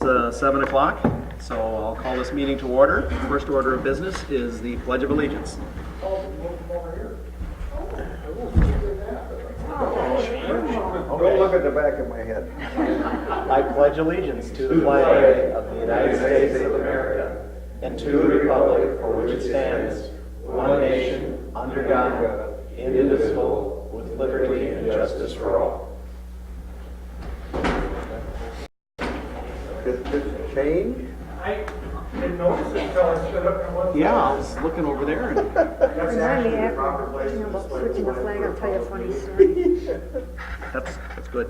7 o'clock, so I'll call this meeting to order. First order of business is the Pledge of Allegiance. Don't look at the back of my head. I pledge allegiance to the flag of the United States of America and to the republic for which it stands, one nation, under God, indivisible, with liberty and justice for all. Does this change? I didn't notice it until I stood up and looked. Yeah, I was looking over there and Remind me after, about switching the flag, I'll tell you a funny story. that's good.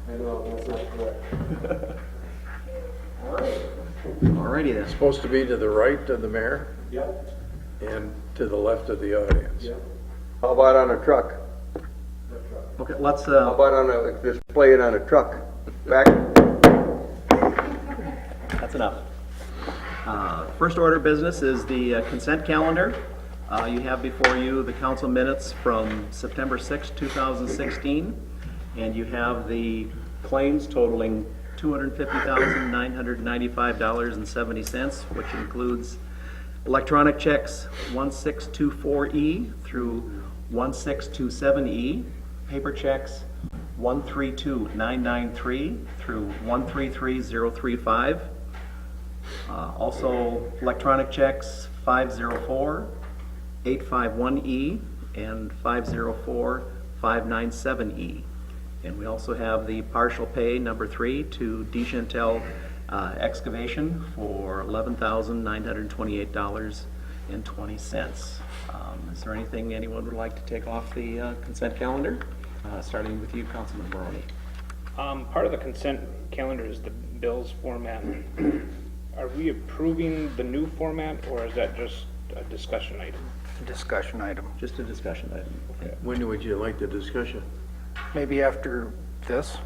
I know, that's not correct. Alrighty then. Supposed to be to the right of the mayor Yep. and to the left of the audience. How about on a truck? Okay, let's, How about on a, display it on a truck? Back, that's enough. First order of business is the consent calendar. You have before you the council minutes from September 6, 2016, and you have the claims totaling $250,995.70, which includes electronic checks 1624E through 1627E, paper checks 132993 through 133035. Also electronic checks 504-851E and 504-597E. And we also have the partial pay number 3 to Dechantel Excavation for $11,928.20. Is there anything anyone would like to take off the consent calendar? Starting with you, Councilman Maroney. Part of the consent calendar is the bills format. Are we approving the new format, or is that just a discussion item? Discussion item. Just a discussion item. Okay. When would you like the discussion? Maybe after this? Do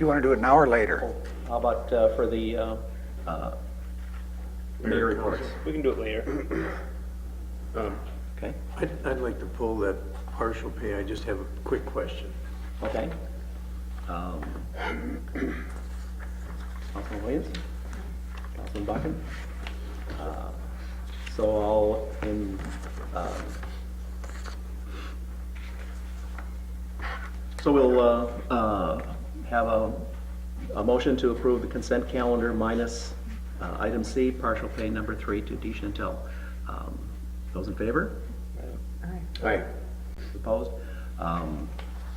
you want to do it now or later? How about for the mayor reports? We can do it later. Okay. I'd like to pull that partial pay. I just have a quick question. Okay. Councilman Williams? Councilman Buchan? So I'll, so we'll have a motion to approve the consent calendar minus item C, partial pay number 3 to Dechantel. Those in favor? Aye. Opposed?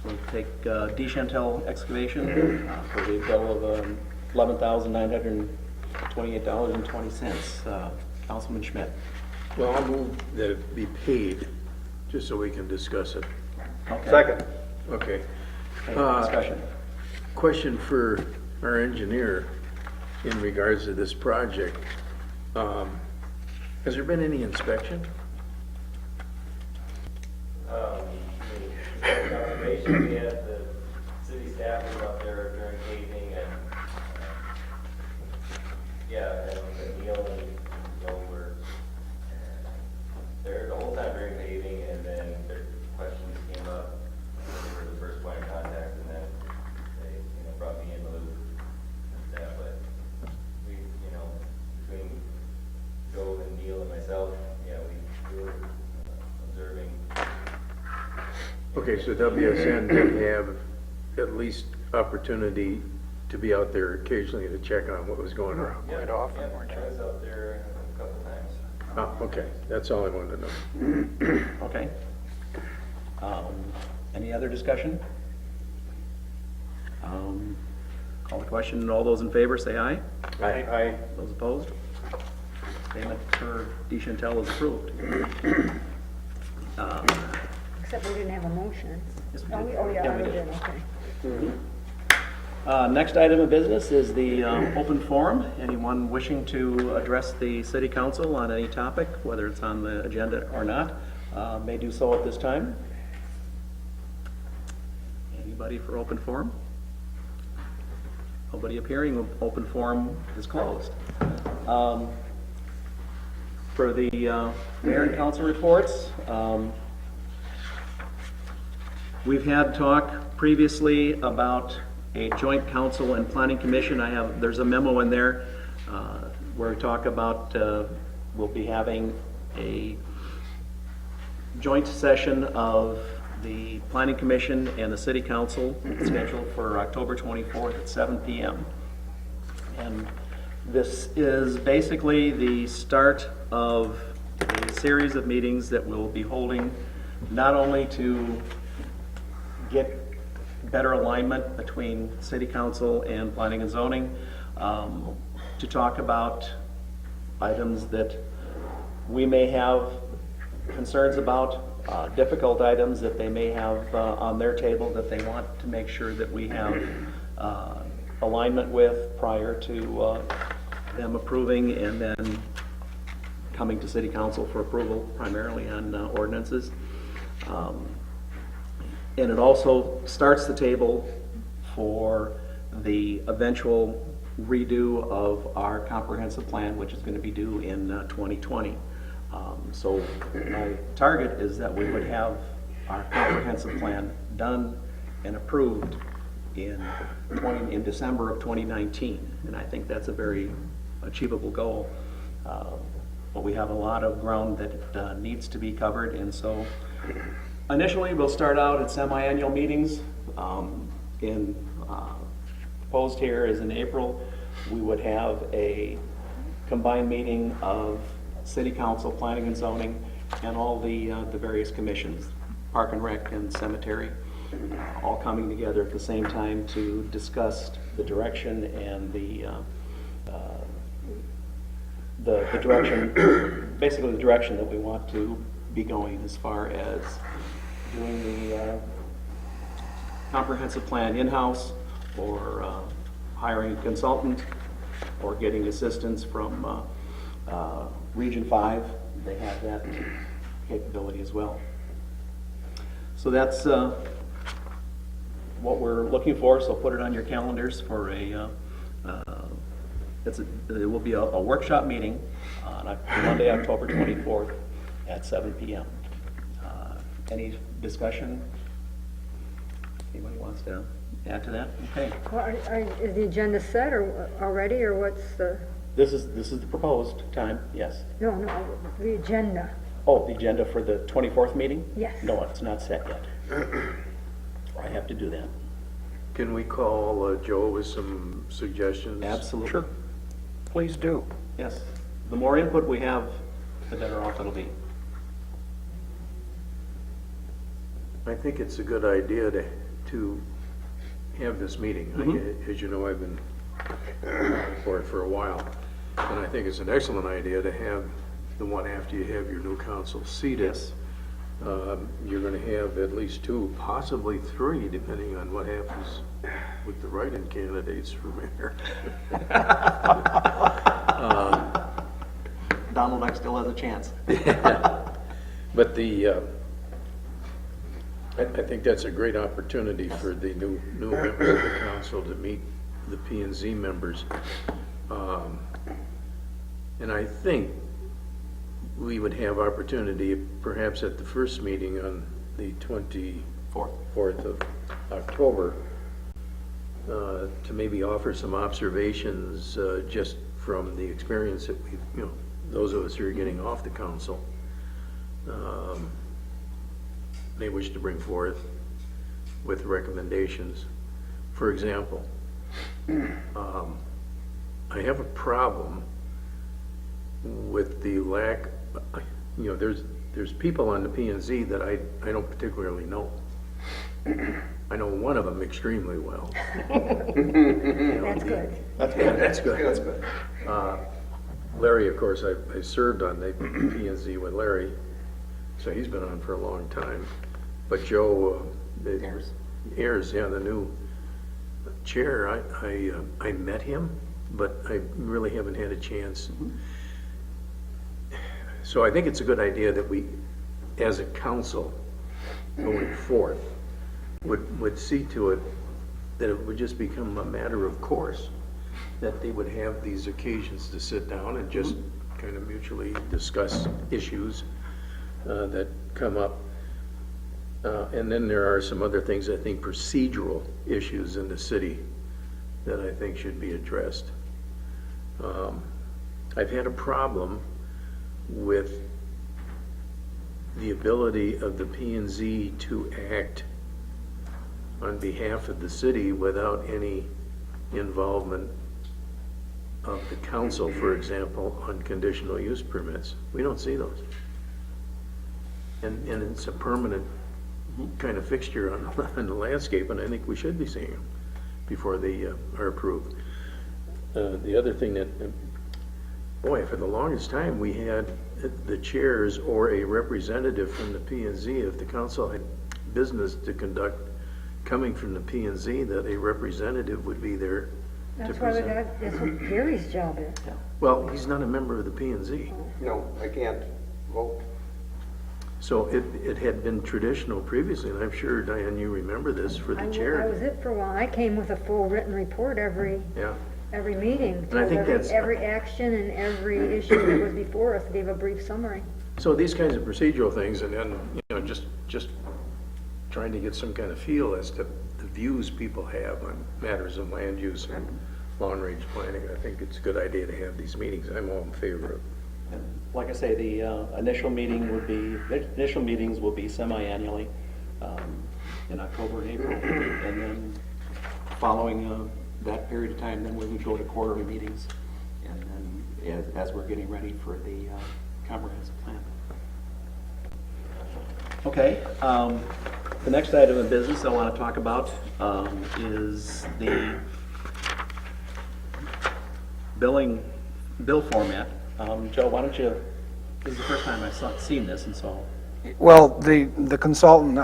We'll take Dechantel Excavation for the bill of $11,928.20. Councilman Schmidt. Well, I'll move that it be paid, just so we can discuss it. Okay. second. Okay. Okay, discussion. Question for our engineer in regards to this project. Has there been any inspection? Observation, we had the city staff was up there during paving and, yeah, and Neil and Joe were there the whole time during paving, and then their questions came up. They were the first point of contact, and then they, brought me in the loop and staff, but we, between Joe and Neil and myself, yeah, we were observing. Okay, so WSN did have at least opportunity to be out there occasionally to check on what was going on. Yeah, Quite often, yeah, weren't you? I was out there a couple times. Oh, okay, that's all I wanted to know. Okay. Any other discussion? Call the question. All those in favor say aye. Aye. Those opposed? Payment for Dechantel is approved. Except we didn't have a motion. Yes, we Oh, did. oh, yeah, Yeah, we we did. did, okay. Next item of business is the open forum. Anyone wishing to address the city council on any topic, whether it's on the agenda or not, may do so at this time. Anybody for open forum? Nobody appearing. Open forum is closed. For the mayor and council reports, we've had talk previously about a joint council and planning commission. There's a memo in there where we talk about, we'll be having a joint session of the planning commission and the city council scheduled for October 24th at 7 p.m. And this is basically the start of a series of meetings that we'll be holding, not only to get better alignment between city council and planning and zoning, to talk about items that we may have concerns about, difficult items that they may have on their table that they want to make sure that we have alignment with prior to them approving and then coming to city council for approval, primarily on ordinances. And it also starts the table for the eventual redo of our comprehensive plan, which is going to be due in 2020. So my target is that we would have our comprehensive plan done and approved in December of 2019, and I think that's a very achievable goal. But we have a lot of ground that needs to be covered, and so initially we'll start out at semi-annual meetings. Proposed here is in April, we would have a combined meeting of city council, planning and zoning, and all the various commissions, park and rec and cemetery, all coming together at the same time to discuss the direction and the direction, basically the direction that we want to be going as far as doing the comprehensive plan in-house, or hiring a consultant, or getting assistance from Region 5. They have that capability as well. So that's what we're looking for, so put it on your calendars for it will be a workshop meeting on Monday, October 24th at 7 p.m. Any discussion? Anybody wants to add to that? Okay. Well, is the agenda set or already, or what's the, This is the proposed time, yes. no, the agenda? Oh, the agenda for the 24th meeting? Yes. No, it's not set yet. I have to do that. Can we call Joe with some suggestions? Absolutely. Sure. Please do. Yes. The more input we have, the better off it'll be. I think it's a good idea to have this meeting. As you know, I've been for it for a while, and I think it's an excellent idea to have the one after you have your new council seated. Yes. You're going to have at least 2, possibly 3, depending on what happens with the write-in candidates for mayor. Donald Duck still has a chance. But I think that's a great opportunity for the new members of the council to meet the P&Z members. And I think we would have opportunity, perhaps at the first meeting on the 24th of October, to maybe offer some observations just from the experience that we've, those of us who are getting off the council may wish to bring forth with recommendations. For example, I have a problem with the lack, there's people on the P&Z that I don't particularly know. I know one of them extremely well. That's good. That's good. That's good. That's good. Larry, of course, I served on the P&Z with Larry, so he's been on for a long time. But Joe Ayers, yeah, the new chair, I met him, but I really haven't had a chance. So I think it's a good idea that we, as a council, going forth, would see to it that it would just become a matter of course, that they would have these occasions to sit down and just kind of mutually discuss issues that come up. And then there are some other things, I think, procedural issues in the city that I think should be addressed. I've had a problem with the ability of the P&Z to act on behalf of the city without any involvement of the council, for example, on conditional use permits. We don't see those. And it's a permanent kind of fixture on the landscape, and I think we should be seeing them before they are approved. The other thing that, boy, for the longest time, we had the chairs or a representative from the P&Z. If the council had business to conduct coming from the P&Z, that a representative would be there to That's why we present. got, that's what Gary's job is. Well, he's not a member of the P&Z. No, I can't vote. So it had been traditional previously, and I'm sure, Diane, you remember this, for the I chair. was it for a while. I came with a full written report every Yeah. meeting. And I think that's- Every action and every issue that was before us, gave a brief summary. So these kinds of procedural things, and then, just trying to get some kind of feel as to the views people have on matters of land use and long-range planning. I think it's a good idea to have these meetings. I'm all in favor of. And like I say, the initial meetings will be semi-annually in October and April. And then following that period of time, then we would go to quarterly meetings. And then as we're getting ready for the comprehensive plan. Okay, the next item of business I want to talk about is the bill format. Joe, why don't you, this is the first time I've seen this, and so. Well, the consultant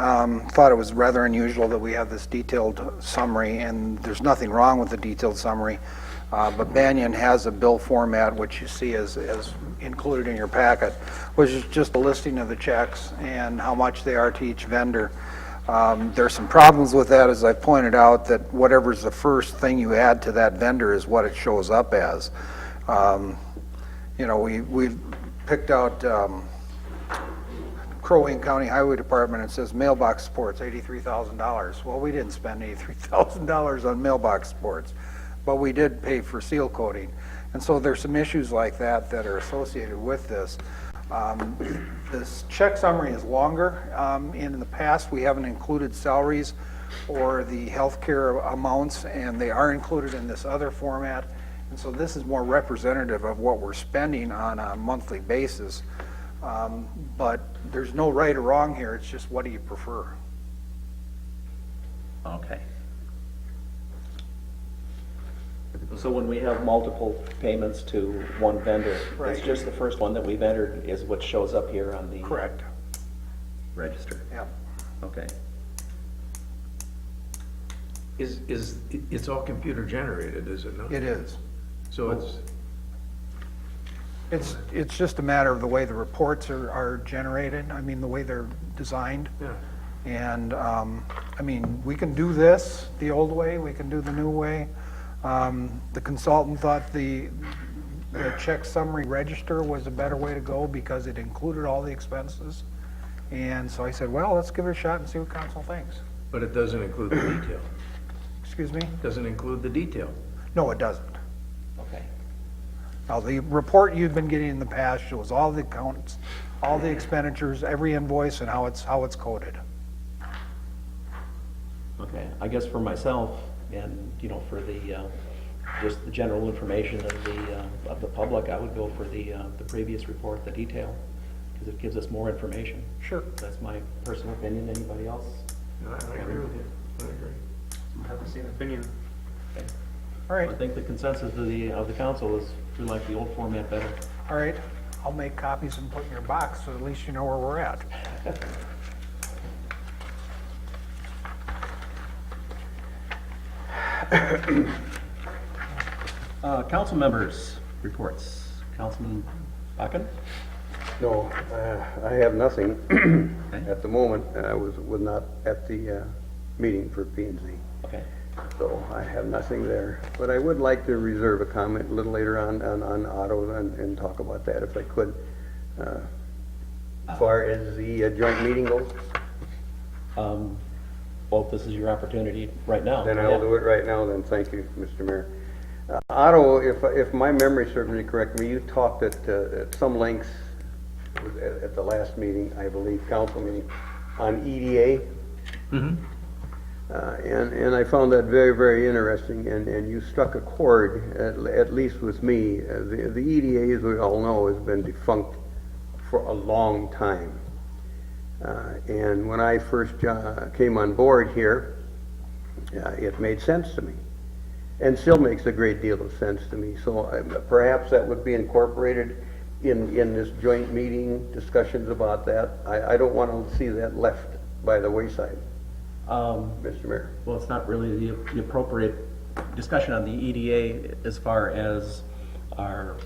thought it was rather unusual that we have this detailed summary, and there's nothing wrong with the detailed summary, but Banyan has a bill format, which you see as included in your packet, which is just a listing of the checks and how much they are to each vendor. There's some problems with that, as I pointed out, that whatever's the first thing you add to that vendor is what it shows up as. We've picked out Crow Wing County Highway Department, it says mailbox supports, $83,000. Well, we didn't spend $83,000 on mailbox supports, but we did pay for seal coating. And so there's some issues like that that are associated with this. This check summary is longer. In the past, we haven't included salaries or the healthcare amounts, and they are included in this other format. And so this is more representative of what we're spending on a monthly basis. But there's no right or wrong here. It's just, what do you prefer? Okay. So when we have multiple payments to one vendor, Right. it's just the first one that we've entered is what shows up here on the Correct. register. Yeah. Okay. It's all computer generated, is it not? It is. So It's just a matter of the way the reports are generated, I mean, the way they're designed. yeah. And, we can do this the old way, we can do the new way. The consultant thought the check summary register was a better way to go because it included all the expenses. And so I said, well, let's give it a shot and see what council thinks. But it doesn't include the detail. Excuse me? Doesn't include the detail. No, it doesn't. Okay. Now, the report you've been getting in the past shows all the accounts, all the expenditures, every invoice, and how it's coded. Okay. I guess for myself and, for the, just the general information of the public, I would go for the previous report, the detail, because it gives us more information. Sure. That's my personal opinion. Anybody else? No, I agree with you. I agree. I have the same opinion. Okay. All right, I think the consensus of the council is we like the old format better. all right. I'll make copies and put in your box, so at least you know where we're at. Council members' reports. Councilman Bakken? No, I have nothing Okay. at the moment. I was not at the meeting for P&Z, Okay. so I have nothing there. But I would like to reserve a comment a little later on auto and talk about that if I could. As far as the joint meeting goes, Well, this is your opportunity right now. Then I'll do it right now, then, thank you, Mr. Mayor. Otto, if my memory serves me correctly, you talked at some lengths at the last meeting, I believe, council meeting, on EDA. And I found that very, very interesting, and you struck a chord, at least with me. The EDA, as we all know, has been defunct for a long time. And when I first came on board here, it made sense to me, and still makes a great deal of sense to me. So perhaps that would be incorporated in this joint meeting, discussions about that. I don't want to see that left by the wayside, Mr. Mayor. Well, it's not really the appropriate discussion on the EDA as far as our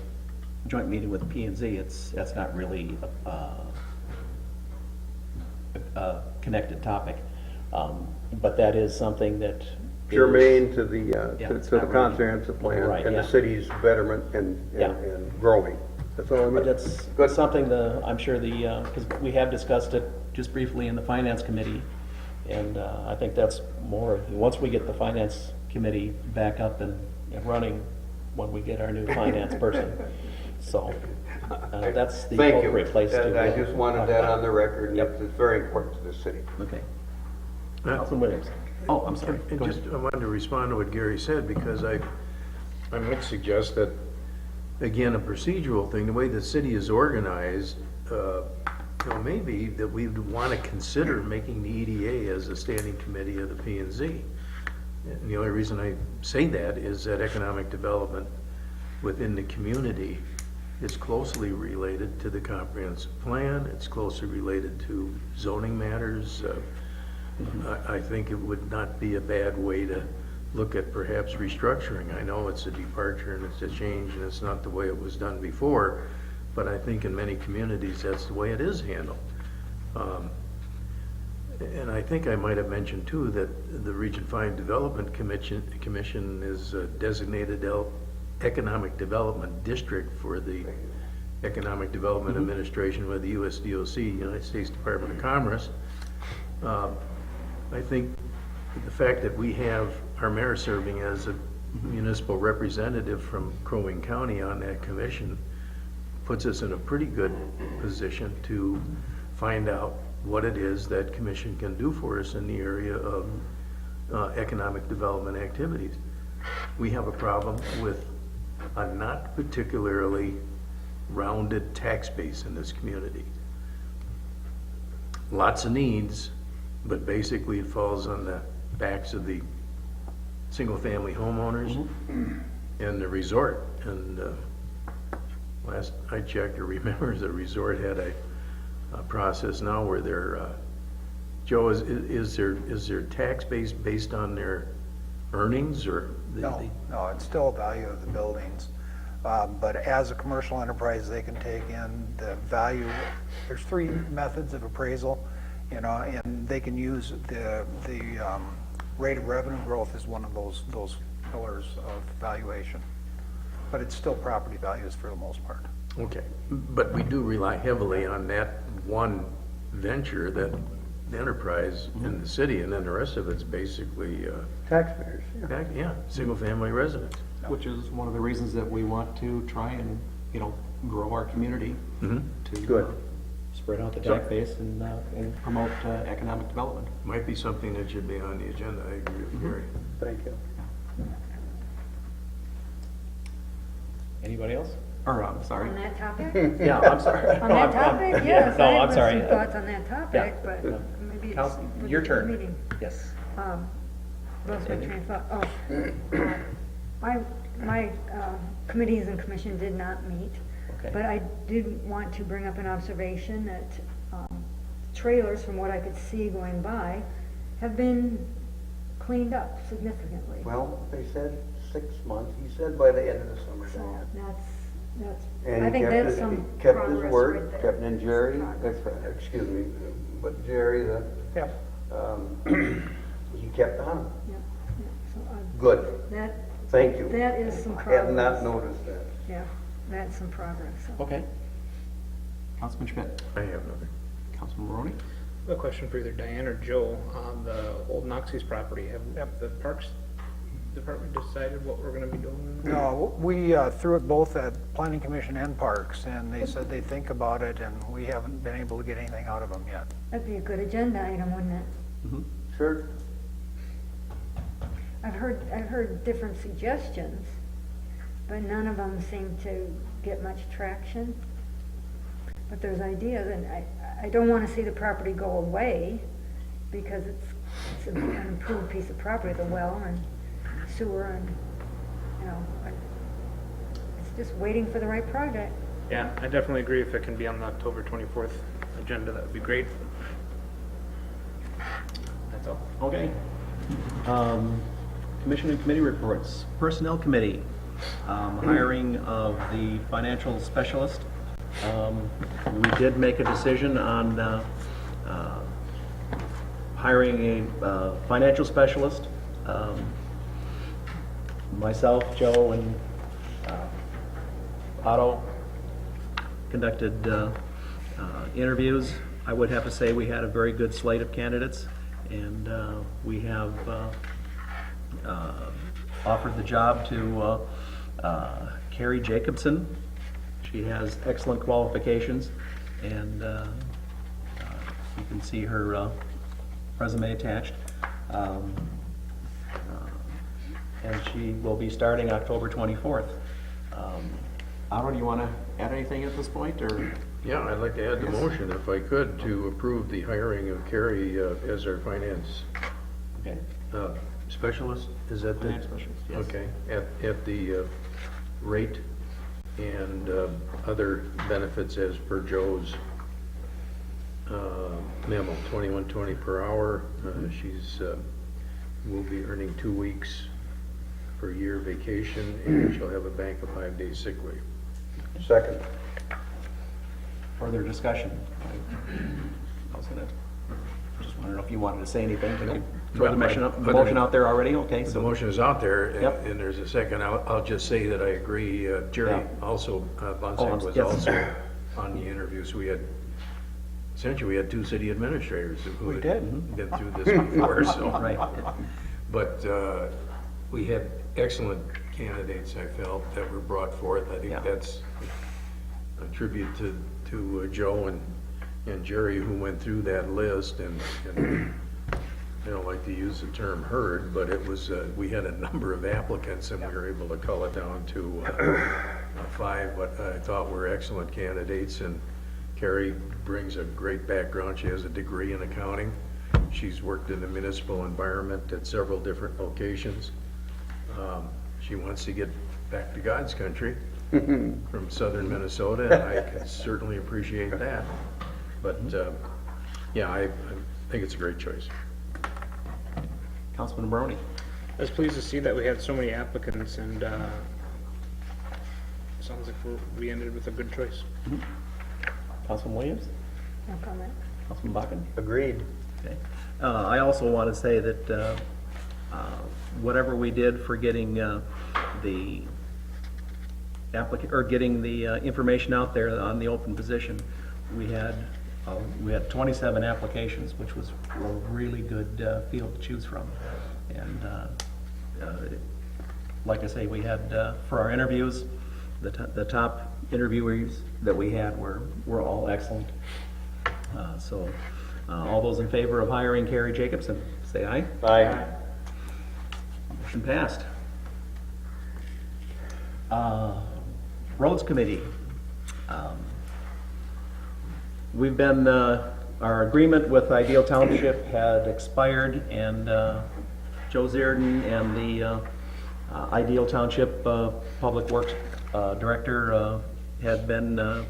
joint meeting with P and Z. That's not really a connected topic. But that is something that Germane to the, Yeah, to it's the not really- comprehensive plan Right, and yeah. the city's betterment and growing. That's all I mean. But that's Good. something I'm sure because we have discussed it just briefly in the finance committee. And I think that's more, once we get the finance committee back up and running, when we get our new finance person. So that's the Thank you. appropriate place to. And I just wanted talk that about on the record, and Yep. it's very important to the city. it. Okay. Uh, Councilman Williams. Oh, I'm sorry. And Go just, ahead. I wanted to respond to what Gary said, because I might suggest that, again, a procedural thing, the way the city is organized, maybe that we would want to consider making the EDA as a standing committee of the P and Z. And the only reason I say that is that economic development within the community is closely related to the comprehensive plan, it's closely related to zoning matters. I think it would not be a bad way to look at perhaps restructuring. I know it's a departure and it's a change and it's not the way it was done before, but I think in many communities, that's the way it is handled. And I think I might have mentioned too that the Region 5 Development Commission is a designated economic development district for the Economic Development Administration with the USDOC, United States Department of Commerce. I think the fact that we have our mayor serving as a municipal representative from Crow Wing County on that commission puts us in a pretty good position to find out what it is that commission can do for us in the area of economic development activities. We have a problem with a not particularly rounded tax base in this community. Lots of needs, but basically it falls on the backs of the single-family homeowners and the resort. And last I checked or remember, the resort had a process now where they're, Joe, is their tax base based on their earnings or? No, it's still a value of the buildings. But as a commercial enterprise, they can take in the value. There's three methods of appraisal, and they can use the rate of revenue growth as one of those pillars of valuation. But it's still property values for the most part. Okay, but we do rely heavily on that one venture, that enterprise in the city, and then the rest of it's basically, Taxpayers, yeah. single-family residents. Which is one of the reasons that we want to try and, grow our community to Good. spread out the tax base and promote economic development. Might be something that should be on the agenda, I agree with Gary. Thank you. Anybody else? Or, I'm sorry. On that topic? Yeah, I'm sorry. On that topic, yes. No, I I'm have sorry. some thoughts on that topic, but Yeah. maybe it's. Council, with your the turn. meeting. Yes. Lost my train of thought. My committees and commission did not meet, Okay. but I did want to bring up an observation that trailers, from what I could see going by, have been cleaned up significantly. Well, they said 6 months, he said by the end of the summer. So Diane. that's, And I he think kept that's his, some he kept his progress word, right there. kept in Jerry, Progress. excuse me, but Jerry, Yep. he kept on. Yeah, yeah, so, Good, that, thank you. that is some I progress. had not noticed that. Yeah, that's some progress, so. Okay. Councilman Schmidt. I have nothing. Councilman Maroney. have a question for either Diane or Joe on the old Noxie's property. Have the Parks Department decided what we're gonna be doing? No, we threw it both at Planning Commission and Parks, and they said they'd think about it, and we haven't been able to get anything out of them yet. That'd be a good agenda item, wouldn't it? Sure. I've heard different suggestions, but none of them seem to get much traction. But there's ideas, and I don't want to see the property go away, because it's an improved piece of property, the well and sewer, and, you know, it's just waiting for the right project. Yeah, I definitely agree. If it can be on the October 24th agenda, that would be great. That's all. Okay. Commission and committee reports. Personnel Committee, hiring of the financial specialist. We did make a decision on hiring a financial specialist. Myself, Joe, and Otto conducted interviews. I would have to say we had a very good slate of candidates, and we have offered the job to Carrie Jacobson. She has excellent qualifications, and you can see her resume attached. And she will be starting October 24th. Otto, do you want to add anything at this point, or? Yeah, I'd like to add the motion, if I could, to approve the hiring of Carrie as our finance Okay. specialist. Is that the? Finance specialist, yes. Okay, at the rate and other benefits as per Joe's memo, $21.20 per hour. She's will be earning 2 weeks per year vacation, and she'll have a bank of 5 days sick leave. Second. Further discussion? I was gonna, just wondering if you wanted to say anything. Did you throw the motion out there already? Okay, The so, motion is out there, Yep. and there's a second. I'll just say that I agree. Jerry Yeah. also, Bonsack was yes. also on the interviews. We had, essentially, we had 2 city administrators who We had did. been through this before, so. right. But we had excellent candidates, I felt, that were brought forth. I think Yeah. that's a tribute to Joe and Jerry, who went through that list, and I don't like to use the term herd, but it was, we had a number of applicants, and we were able to cull it down to 5, but I thought were excellent candidates. And Carrie brings a great background. She has a degree in accounting. She's worked in the municipal environment at several different locations. She wants to get back to God's country from southern Minnesota, and I can certainly appreciate that. But, yeah, I think it's a great choice. Councilman Barone. I was pleased to see that we had so many applicants, and sounds like we ended with a good choice. Councilman Williams? No comment. Councilman Bakken? Agreed. Okay. I also want to say that whatever we did for getting the applicant, or getting the information out there on the open position, we had 27 applications, which was a really good field to choose from. And like I say, we had for our interviews, the top interviewers that we had were all excellent. So all those in favor of hiring Carrie Jacobson, say aye. Aye. Motion passed. Roads Committee. We've been, our agreement with Ideal Township had expired, and Joe Zierden and the Ideal Township Public Works Director had been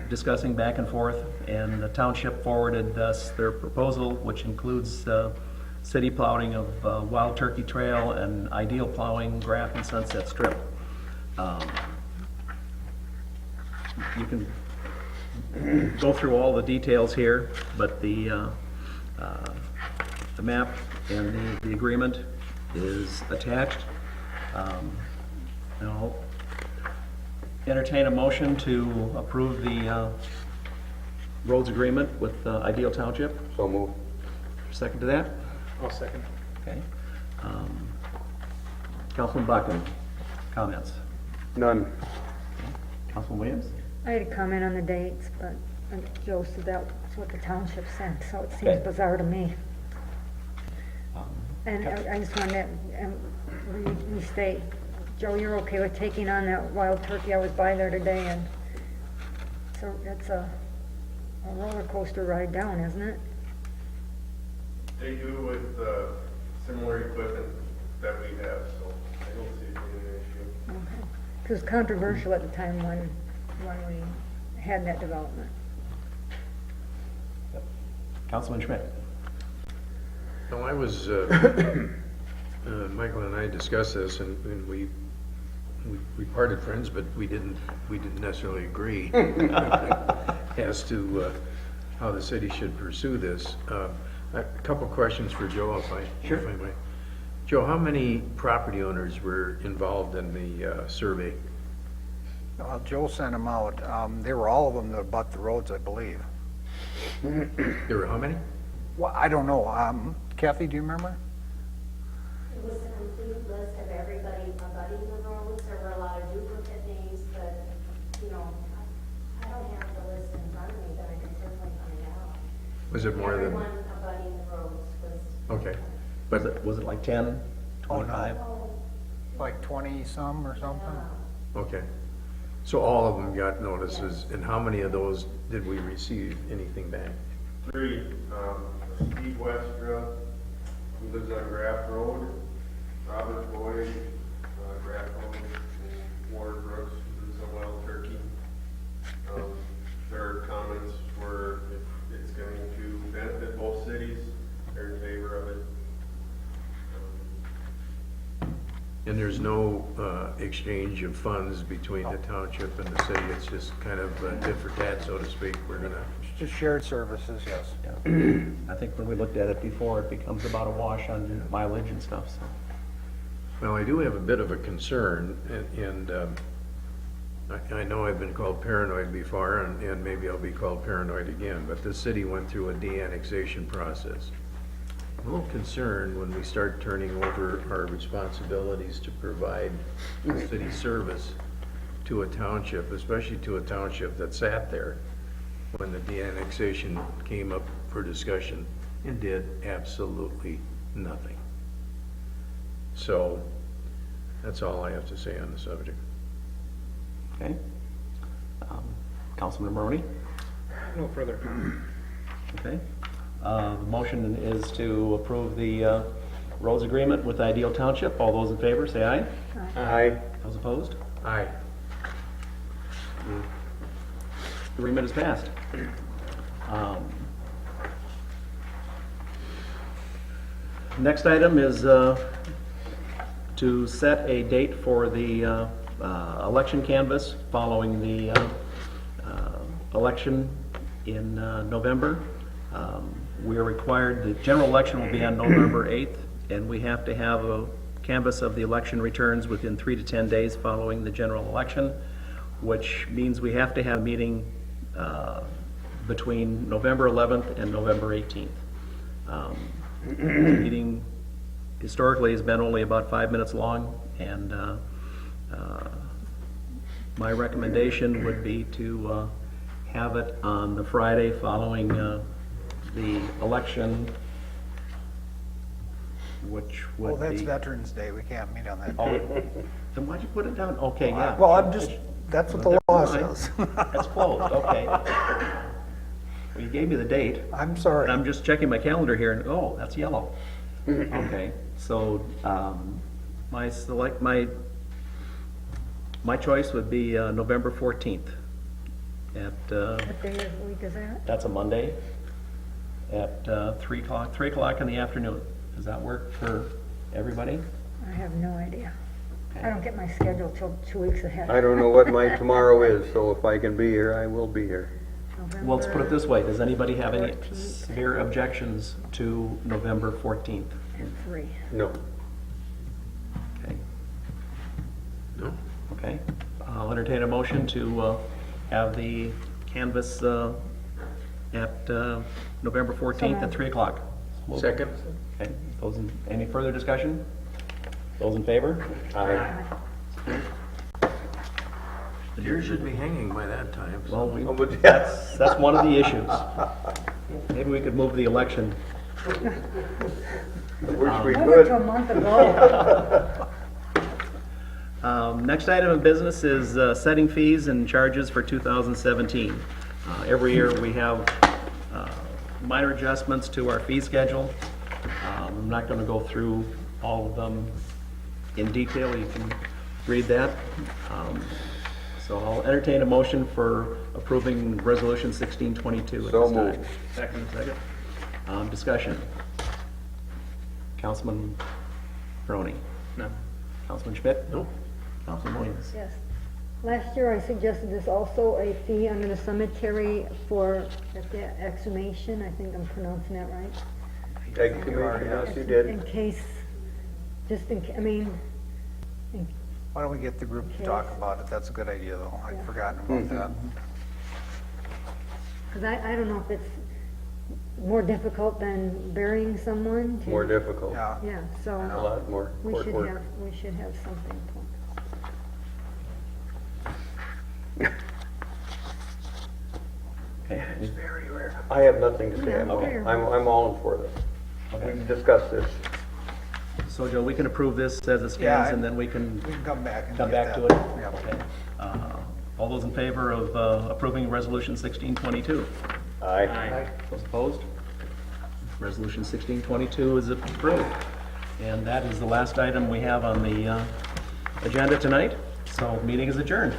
discussing back and forth, and the township forwarded us their proposal, which includes city plowing of Wild Turkey Trail and Ideal plowing Graph and Sunset Strip. You can go through all the details here, but the map and the agreement is attached. And I'll entertain a motion to approve the roads agreement with Ideal Township. So move. Second to that? I'll second. Okay. Councilman Bachman, comments? None. Councilman Williams? I had a comment on the dates, but Joe said that's what the township said, so it seems Okay. bizarre to me. And Okay. I just wanted to restate, Joe, you're okay with taking on that wild turkey? I was by there today, and so it's a roller coaster ride down, isn't it? They do with similar equipment that we have, so I don't see it being an issue. Okay. It was controversial at the time when we had that development. Councilman Schmidt? No, I was, Michael and I discussed this, and we parted friends, but we didn't necessarily agree as to how the city should pursue this. A couple questions for Joe, if I might. Joe, how many property owners were involved in the survey? Joe sent them out. They were all of them that bought the roads, I believe. There were how many? Well, I don't know. Kathy, do you remember? It was a complete list of everybody abutting the roads. There were a lot of duplicate names, but, you know, I don't have the list in front of me, but I can certainly find out. Was it more than? Everyone abutting the roads was. Okay. Was it like 10, 25? Like 20-some or something? Okay. So all of them got notices, and how many of those did we receive anything back? 3, Steve Westra, who lives on Graff Road, Robert Boyd, Graff Road, and Ward Brooks, who lives on Wild Turkey. Their comments were if it's going to benefit both cities, they're in favor of it. And there's no exchange of funds between the township and the city, it's just kind of tit for tat, so to speak, we're gonna, It's just shared services, yes. Yeah. I think when we looked at it before, it becomes about a wash on mileage and stuff, so. well, I do have a bit of a concern, and I know I've been called paranoid before, and maybe I'll be called paranoid again, but the city went through a de-annexation process. I'm a little concerned when we start turning over our responsibilities to provide city service to a township, especially to a township that sat there when the de-annexation came up for discussion and did absolutely nothing. So, that's all I have to say on the subject. Okay. Councilman Maroney? No further. Okay. The motion is to approve the roads agreement with Ideal Township. All those in favor, say aye. Aye. Those opposed? Aye. Agreement is passed. Next item is to set a date for the election canvass following the election in November. We are required, the general election will be on November 8th, and we have to have a canvass of the election returns within 3 to 10 days following the general election, which means we have to have a meeting between November 11th and November 18th. The meeting historically has been only about 5 minutes long, and my recommendation would be to have it on the Friday following the election, which would Well, be... that's Veterans Day. We can't meet on that. Oh, then why'd you put it down? Okay, yeah. Well, I'm just, that's what the law Never mind. says. That's closed, okay. Well, you gave me the date. I'm sorry. And I'm just checking my calendar here, and, oh, that's yellow. Okay, so, my choice would be November 14th at, What day of the week is that? that's a Monday, at 3 o'clock in the afternoon. Does that work for everybody? I have no idea. I don't get my schedule till 2 weeks ahead. I don't know what my tomorrow is, so if I can be here, I will be here. Well, let's put it this way, does anybody have any 14th. severe objections to November 14th? And 3. No. Okay. No? Okay, I'll entertain a motion to have the canvas at November 14th at 3 o'clock. Second? Okay, any further discussion? Those in favor? Aye. The deer should be hanging by that time. so- Well, that's one of the issues. Maybe we could move the election. I wish we I went to a could. month ago. Next item of business is setting fees and charges for 2017. Every year we have minor adjustments to our fee schedule. I'm not going to go through all of them in detail. You can read that. So I'll entertain a motion for approving Resolution 1622 at So this time. moved. Second. Discussion. Councilman Crony. No. Councilman Schmidt. No. Councilman Williams. Yes. Last year, I suggested there's also a fee under the cemetery for the exhumation. I think I'm pronouncing that right. Exhumation, yes, you In did. case, I mean, Why don't we get the group to talk about it? That's a good idea, though. I'd Yeah. forgotten about that. because I don't know if it's more difficult than burying someone. to- More difficult. Yeah. Yeah, A so lot more we court should work. have something. Okay. It's very rare. I have nothing to say. Yeah, I'm okay. I'm all in for this. We can discuss this. So Joe, we can approve this as it Yeah, stands and then we can We can come back and come get back that. to it? Yeah. Okay. All those in favor of approving Resolution 1622? Aye. Those opposed? Resolution 1622 is approved. And that is the last item we have on the agenda tonight. So meeting is adjourned.